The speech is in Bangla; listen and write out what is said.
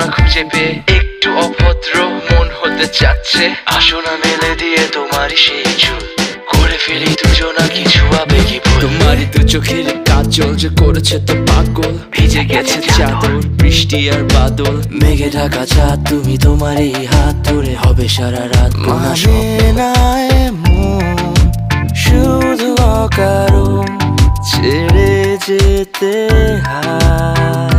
না খুঁজে পেয়ে একটু অভদ্র মন হতে চাচ্ছে। আসো না মেলে দিয়ে তোমারই সেই চুল, করে ফেলি দুজনা কিছু আবেগী ভুল। তোমারই দু চোখের কাজল যে করেছে তো পাগল, ভিজে গেছে চাদর বৃষ্টি আর বাদল। মেঘে ঢাকা চাঁদ তুমি তোমারই হাত ধরে হবে সারা রাত। মানে না এমন শুধু অকারণ ছেড়ে যেতে হয়।